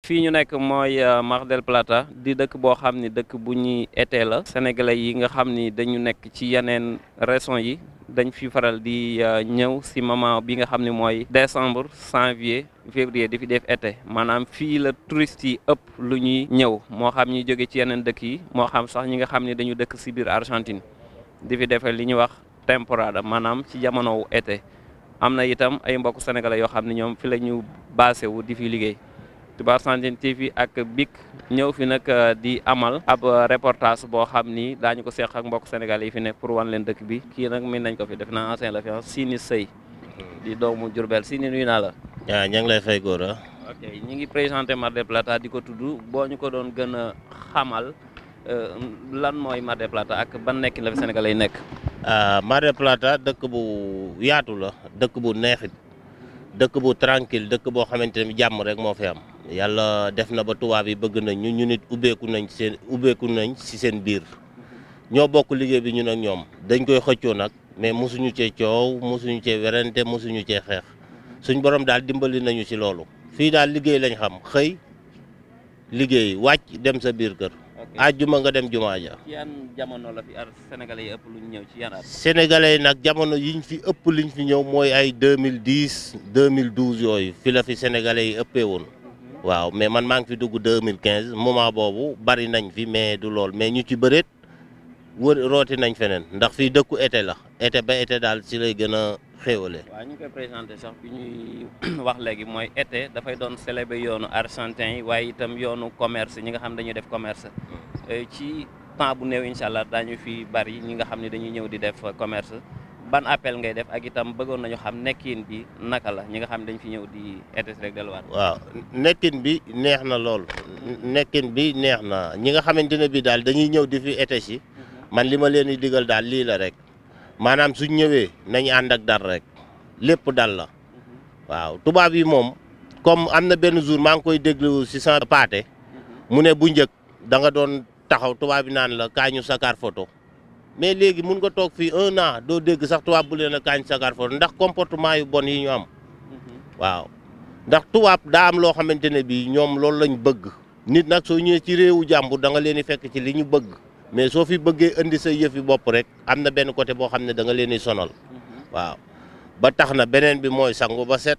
fii ñu nekk mooy Mar del Plata di dëkk boo xam ni dëkk bu ñuy été la sénégalais yi nga xam ni dañu nekk ci yeneen régions yi dañ fi faral di ñëw si moment bi nga xam ne mooy décembre janvier février di fi def été maanaam fii la touristes yi ëpp lu ñuy ñëw moo xam ñuy jóge ci yeneen dëkk yi moo xam sax ñi nga xam ne dañu dëkk si biir Argentine di fi defee li ñuy wax temporada maanaam ci jamonowu été am na itam ay mbokk sénégalais yoo xam ne ñoom fi la ñu basé wu di fi liggéey. Touba Argentine TV ak BIC ñëw fi nag di amal ab reportage boo xam ni daañu ko seq ak mbokk sénégalais yi fi nekk pour wan leen dëkk bi kii nag min nañ ko fi def naa ancien la fi Sini Sey di doomu Diourbel Sini nuyu naa la. waaw ña ngi lay fay góor a. ok ñi ngi présenté Mar del Plata di ko tudd boo ñu ko doon gën a xamal lan mooy Mar del Plata ak ban nekkin la fi sénégalais yi nekk. Mar del Plata dëkk bu yaatu la dëkk bu neexit dëkk bu tranquille dëkk boo xamante ne jàmm rek moo fi am. yàlla def na ba tubaab yi bëgg nañ ñu nit ubbeeku nañ ci seen biir ñoo bokk liggéey bi ñun ak ñoom dañ koy xëccoo nag mais mosuñu cee coow mosuñu cee werante mosuñu cee xeex suñ borom daal dimbali nañu ci loolu fii daal liggéey lañ xam xëy liggéey wàcc dem sa biir kër. àjjuma nga dem jumaa ja. ci yan jamono la fi sénégalais yi ëpp lu ñu ñëw ci yan at. sénégalais yi nag jamono yiñ fi ëpp liñ fi ñëw mooy ay 2010 2012 yooyu fi la fi sénégalais yi ëppee woon. waaw mais man maa ngi fi dugg 2015 moment boobu bari nañ fi mais du lool mais ñu ci bëreet rooti nañ feneen ndax fii dëkku été la été ba été daal ci lay gën a xéewale. waaw ñu koy présenté sax bi ñuy wax léegi mooy été dafay doon célébrer yoonu argentin yi waaye itam yoonu commerce ñi nga xam dañuy def commerce ci temps bu néew incha allah daañu fi bari ñi nga xam ne dañuy ñëw di def commerce. ban appel ngay def ak itam bëggoon nañu xam nekkin bi naka la ñi nga xam dañ fi ñëw di été rek delluwaat. waaw nekkin bi neex na lool nekkin bi neex na ñi nga xamante ne bi daal dañuy ñëw di fi été si man li ma leen di digal daal lii la rek maanaam suñ ñëwee nañ ànd ak dal rek lépp dal la waaw tubaab yi moom comme am na benn jour maa ngi koy déglu si sa paate mu ne bu njëkk da nga doon taxaw tubaab yi naan la kaa ñu sakar photo mais léegi mun nga toog fii 1 an doo dégg sax tubaab bu leen a kaañ sakar photo ndax comportement yu bon yi ñu am waaw ndax tubaab daa am loo xamante ne bii ñoom loolu lañ bëgg nit nag soo ñëwee ci réewu jàmbur da nga leen di fekk ci li ñu bëgg mais soo fi bëggee indi sa yëfi bopp rek am na benn côté boo xam ne da nga leen di sonal waaw ba tax na beneen bi mooy sangu ba set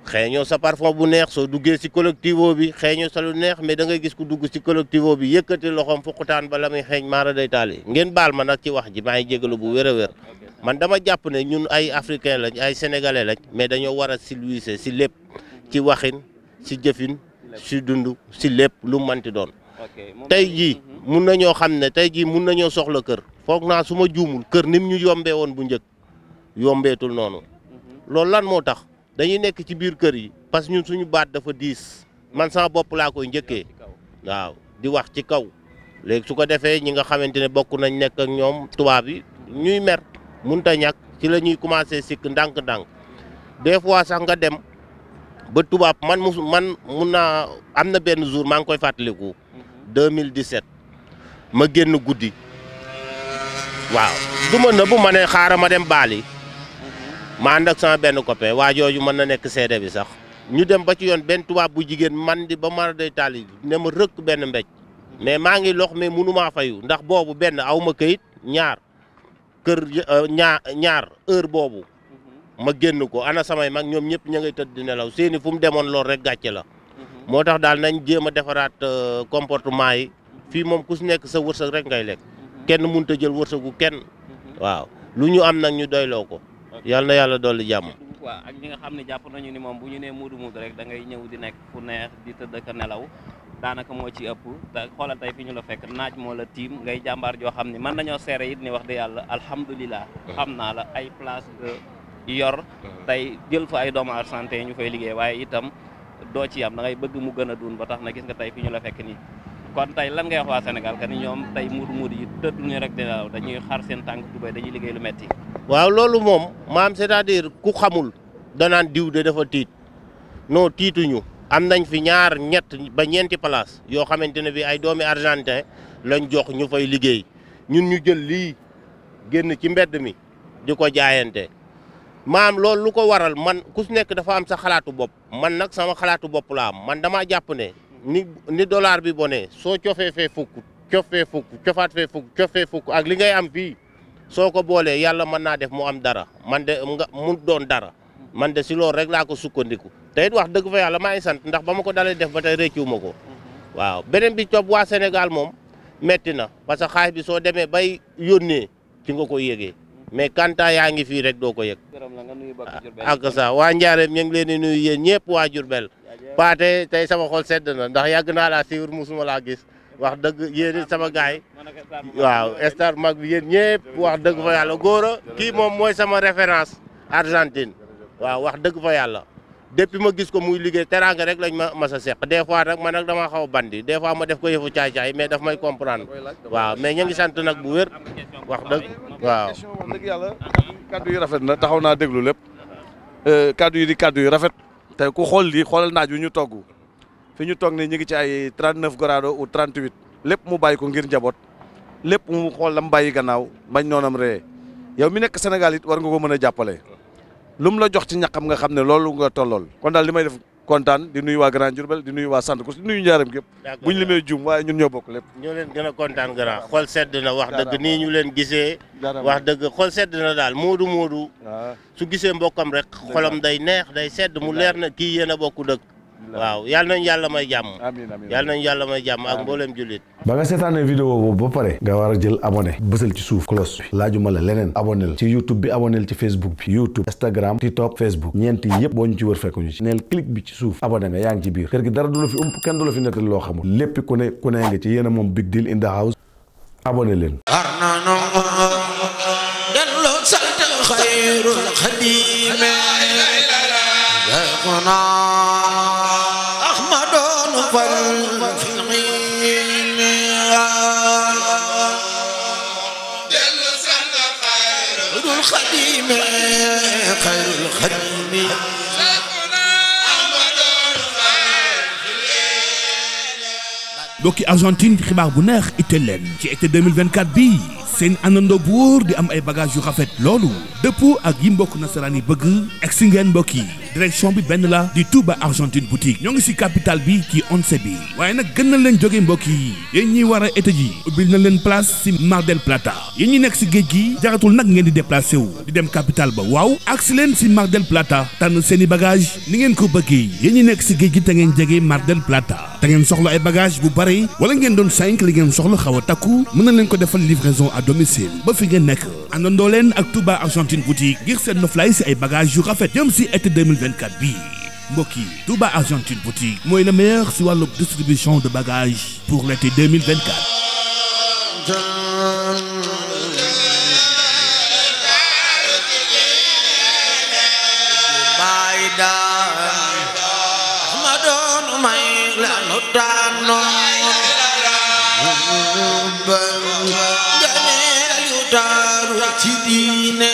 xeeñoo sa parfum bu neex soo duggee si collectivo bi xeeñoo sa lu neex mais da ngay gis ku dugg si collectivo bi yëkkati loxoom fuqutaan ba la muy xeeñ maara day taali ngeen baal ma nag ci wax ji maa ngi jégalu bu wér a wér man dama jàpp ne ñun ay africain lañ ay sénégalais lañ mais dañoo war a civilisé si lépp ci waxin si jëfin si dund si lépp lu manti doon tey jii mun nañoo xam ne tey jii mun nañoo soxla kër foog naa su ma juumul kër nim ñu yombee woon bu njëkk yombeetul noonu loolu lan moo tax dañuy nekk ci biir kër yi parce que ñun suñu baat dafa diis man sama bopp laa koy njëkkee waaw di wax ci kaw léegi su ko defee ñi nga xamante ne bokk nañ nekk ak ñoom tubaab yi ñuy mer munta ñàkk ci la ñuy commencé sikk ndànk-ndànk des fois sax nga dem ba tubaab man mun naa am na benn jour maa ngi koy fàttaliku 2017 ma génn guddi waaw du ma nëbb ma ne xaaral ma dem baali ma ànd ak sama benn copain waa jooju mën na nekk seede bi sax ñu dem ba ci yoon benn tubaab bu jigéen man di ba mara day taali ne ma rëkk benn mbéj mais maa ngi lox mais mënumaa fayu ndax boobu benn aw ma këyit ñaar kër ñaar heure boobu ma génn ko ana samay mag ñoom ñëpp ña ngay tëdd di nelaw seeni fu mu demoon loolu rek gàcce la moo tax daal nañ jéem a defaraat comportement yi fii moom ku si nekk sa wërsëg rek ngay lekk kenn mënut a jël wërsëgu kenn waaw lu ñu am nag ñu doyloo ko yàlla na yàlla dolli jàmm. waaw ak ñi nga xam ne jàpp nañu ni moom bu ñu nee muudu rek da ngay ñëw di nekk fu neex di tëdd ak nelaw daanaka moo ci ëpp te xoolal tey fi ñu la fekk naaj moo la tiim ngay jàmbaar joo xam ne mën nañoo seere it ni wax dëgg yàlla alhamdulilah xam naa la ay place yor tey jël fa ay doomu argentin ñu fay liggéey waaye itam doo ci am da ngay bëgg mu gën a dund ba tax na gis nga tey fi ñu la fekk nii kon tey lan ngay wax waa Sénégal que ni ñoom tey muudu yi tëdduñu rek di nelaw dañuy xar seen tànk tubéy dañuy liggéey lu metti waaw loolu moom maam c'est-à-dire ku xamul danaan diw de dafa tiit non tiituñu am nañ fi ñaar ñett ba ñeenti place yoo xamante ne bi ay doomi argentin lañ jox ñu fay liggéey ñun ñu jël lii génn ci mbedd mi di ko jaayante maam loolu lu ko waral man ku si nekk dafa am sa xalaatu bopp man nag sama xalaatu bopp la am man damaa jàpp ne ni dollar bi bone soo cofee fee fukk cof fee fukk cofaat fee fukk cof fee fukk ak li ngay am fii soo ko boolee yàlla mën naa def mu am dara man de mu doon dara man de si loolu rek laa ko sukkandiku te it wax dëgg fa yàlla maa ngi sant ndax ba ma ko dalee def ba tey rëccu ma ko waaw beneen bi topp waa Sénégal moom metti na parce que xaalis bi soo demee bay yónnee ci nga ko yëgee mais kanta yaa ngi fii rek doo ko yëg ak sa waa Njaareem ñu ngi leen di nuyu yéen ñëpp waa Diourbel paate tey sama xol sedd na ndax yàgg naa laa siiwur musuma laa gis wax dëgg yéen sama gaay waaw star mag bi yéen ñëpp wax dëgg fa yàlla góora kii moom mooy sama référence Argentine waaw wax dëgg fa yàlla depuis ma gis ko muy liggéey teraanga rek lañ ma mas a seq des fois nag man nag dama xaw a bandi des fois ma def ko yëfu caay-caay mais daf may comprendre waaw mais ñu ngi sant nag bu wér wax dëgg waaw. wax dëgg yàlla kaddu yi rafet na taxaw naa déglu lépp kaddu yi di kaddu yu rafet te ku xool lii xoolal naaj wi ñu togg fi ñu toog ne ñu ngi ci ay 39 grado ou 38 lépp mu bàyyi ko ngir njaboot lépp mu xool la mu bàyyi gannaaw bañ noonam ree yow mi nekk Sénégal it war nga ko mën a jàppale lu mu la jox ci ñaqam nga xam ne loolu nga tollool kon daal li may def kontaan di nuyu waa Grand Diourbel di nuyu waa sant ko di nuyu Njaareem gépp buñ limee juum waaye ñun ñoo bokk lépp ñoo leen gën a kontaan grand xol sedd na wax dëgg nii ñu leen gisee wax dëgg xol sedd na daal moodu su gisee mbokkam rek xolam day neex day sedd mu leer na kii yéen a bokk dëkk waaw yàlla nañu yàlla may jàmm yàlla nañu yàlla may jàmm ak mboolem jullit ba nga seetaanee vidéo boobu ba pare nga war a jël abonné bësal ci suuf cloche bi laajuma la leneen abonné ci YouTube bi abonné ci Facebook bi YouTube Instagram TikTok Facebook ñeent yi yëpp boo ñu ci wër fekkuñu ci neel clic bi ci suuf abonné nga yaa ngi ci biir kër gi dara du la fi ump kenn du la fi nettali loo xamul lépp ku ne nga ci yéen a moom big deal in the house abonné leen mbokki Argentine xibaar bu neex itteel leen ci été 2024 bi seen àndandoo bu wóor di am ay bagages yu rafet loolu dëppoo ak yi mbokk nasaraan yi bëgg egsi ngeen mbokk yi direction bi benn la di Touba Argentine boutique ñoo ngi si capitale bi ci once bi waaye nag gën na leen jóge mbokk yi yéen ñiy war a été ji ubbil na leen place si Mar del Plata yéen ñi nekk si géej gi jaratul nag ngeen di déplacé wu di dem capitale ba waaw agsi leen si Mar del Plata tànn seen i bagage ni ngeen ko bëggee yéen ñi nekk si géej gi te ngeen jege Mar del Plata te ngeen soxla ay bagage bu bare wala ngeen doon 5 li ngeen soxla xaw a takku mën na leen ko defal livraison à domicile ba fi ngeen nekk àndandoo leen ak Touba Argentine boutique ngir seen noflaay si ay bagage yu rafet jëm si été 2024 bii mbokk yi Touba Argentine boutique mooy le meilleur si wàllu distribution de bagages pour l'été 2024. ci diine